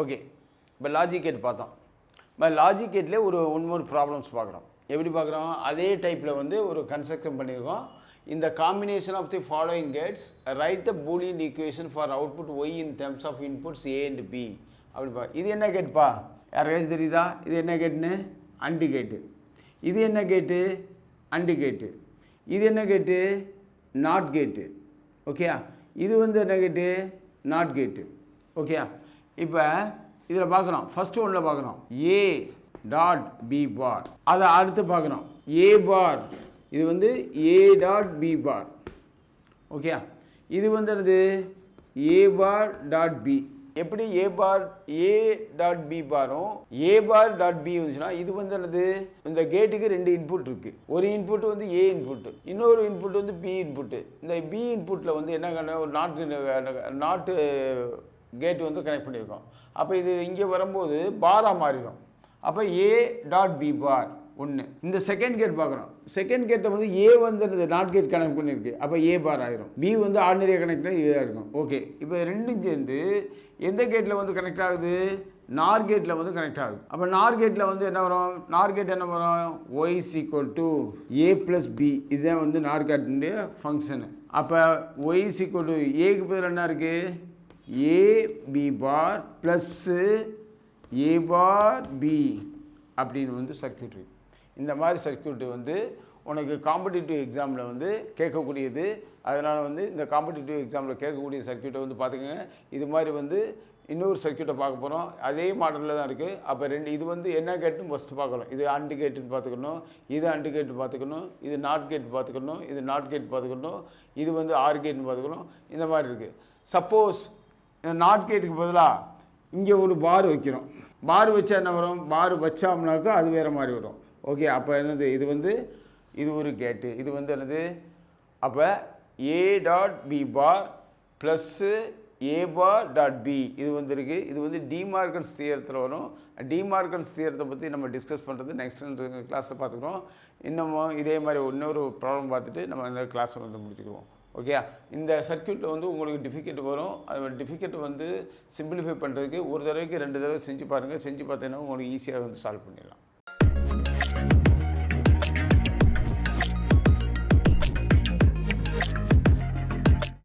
Okay, இப்போ logic gate பார்த்தோம். இப்போ லாஜிக் கேட்லேயே ஒன் மோர் ப்ராப்ளம்ஸ் பார்க்குறோம். எப்படி பார்க்குறோம்? அதே டைப்பில் வந்து ஒரு கன்ஸ்ட்ரக்ஷன் பண்ணியிருக்கோம். இந்த combination of the following gates write the Boolean equation for output Y in terms of inputs A and B. அப்படிப்பா, இது என்ன கேட்பா? யாருக்காச்சும் தெரியுதா? இது என்ன கேட்டுன்னு? அண்டு கேட்டு. இது என்ன கேட்டு? அண்டு கேட்டு. இது என்ன கேட்டு? நாட் கேட்டு. ஓகேயா? இது வந்து என்ன கேட்டு? நாட் கேட்டு. ஓகேயா? இப்போ இதில் பார்க்குறோம், ஃபஸ்ட்டு ஒன்றில் பார்க்குறோம் ஏ டாட் பி பார். அதை அடுத்து பார்க்குறோம் ஏ பார். இது வந்து ஏ டாட் பி பார். ஓகேயா? இது வந்து என்னது? ஏ பார் டாட் பி. எப்படி ஏ பார் ஏ டாட் பி பாரும் ஏ பார் டாட் பி வந்துச்சுன்னா இது வந்து என்னது? இந்த கேட்டுக்கு 2 இன்புட் இருக்குது. ஒரு இன்புட் வந்து ஏ இன்புட்டு, இன்னொரு இன்புட் வந்து பி இன்புட்டு. இந்த பி இன்புட்டில் வந்து என்ன ஒரு நாட்டு கேட்டு வந்து கனெக்ட் பண்ணியிருக்கோம். அப்போ இது இங்கே வரும்போது பாராக மாறிடும். அப்போ ஏ டாட் பி பார் ஒன்று. இந்த செகண்ட் கேட் பார்க்குறோம். செகண்ட் கேட்டை வந்து ஏ வந்து நாட் கேட் கனெக்ட் பண்ணியிருக்கு. அப்போ ஏ பார் ஆயிரும். பி வந்து ஆர்டினரியாக கனெக்ட் இதாக இருக்கும். ஓகே, இப்போ ரெண்டும் சேர்ந்து எந்த கேட்டில் வந்து கனெக்ட் ஆகுது? நார் கேட்டில் வந்து கனெக்ட் ஆகுது. அப்போ நார் கேட்டில் வந்து என்ன வரும்? நார் கேட் என்ன வரும்? Y is equal to A plus B. இதுதான் வந்து நார் கேட்டினுடைய ஃபங்க்ஷனு. அப்போ ஒய் இஸ் ஈக்குவல் டு ஏக்கு பதில் என்ன இருக்குது? A B bar plus A bar B அப்படின்னு வந்து சர்க்யூட். இந்த மாதிரி சர்க்யூட் வந்து உனக்கு காம்படிட்டிவ் எக்ஸாமில் வந்து கேட்கக்கூடியது. அதனால் வந்து இந்த காம்படிட்டிவ் எக்ஸாமில் கேட்கக்கூடிய சர்க்யூட்டை வந்து பார்த்துக்கங்க. இது மாதிரி வந்து இன்னொரு சர்க்யூட்டை பார்க்க போகிறோம். அதே மாடலில் தான் இருக்குது. அப்போ இது வந்து என்ன கேட்டுன்னு ஃபஸ்ட்டு பார்க்கணும். இது அண்டு கேட்டுன்னு பார்த்துக்கணும், இது அண்டு கேட்டு பார்த்துக்கணும், இது நாட் கேட் பார்த்துக்கணும், இது நாட் கேட் பார்த்துக்கணும், இது வந்து ஆர் கேட்னு பார்த்துக்கணும். இந்த மாதிரி இருக்குது. சப்போஸ் நாட் கேட்டுக்கு பதிலாக இங்கே ஒரு பார் வைக்கிறோம். பார் வச்சா என்ன வரும்? பார் வச்சோம்னாக்கா அது வேறு மாதிரி வரும். ஓகே, அப்போ என்னது? இது ஒரு கேட்டு. இது வந்து என்னது? அப்போ A dot B bar plus A bar dot B இது வந்து இருக்குது. இது வந்து டிமார்கன்ஸ் தியரத்தில் வரும். டிமார்கன்ஸ் தியரத்தை பற்றி நம்ம டிஸ்கஸ் பண்ணுறது நெக்ஸ்ட் கிளாஸில் பார்த்துக்குறோம். இன்னமும் இதே மாதிரி இன்னொரு ப்ராப்ளம் பார்த்துட்டு நம்ம இந்த கிளாஸை வந்து முடிச்சுக்குவோம். ஓகே, இந்த சர்க்யூட்டில் வந்து உங்களுக்கு டிஃபிகல்ட் வரும். அது டிஃபிகல்ட் வந்து சிம்பிளிஃபை பண்ணுறதுக்கு ஒரு தடவைக்கு 2 தடவை செஞ்சு பாருங்கள். செஞ்சு பார்த்தீங்கன்னா உங்களுக்கு ஈஸியாக வந்து சால்வ் பண்ணிடலாம்.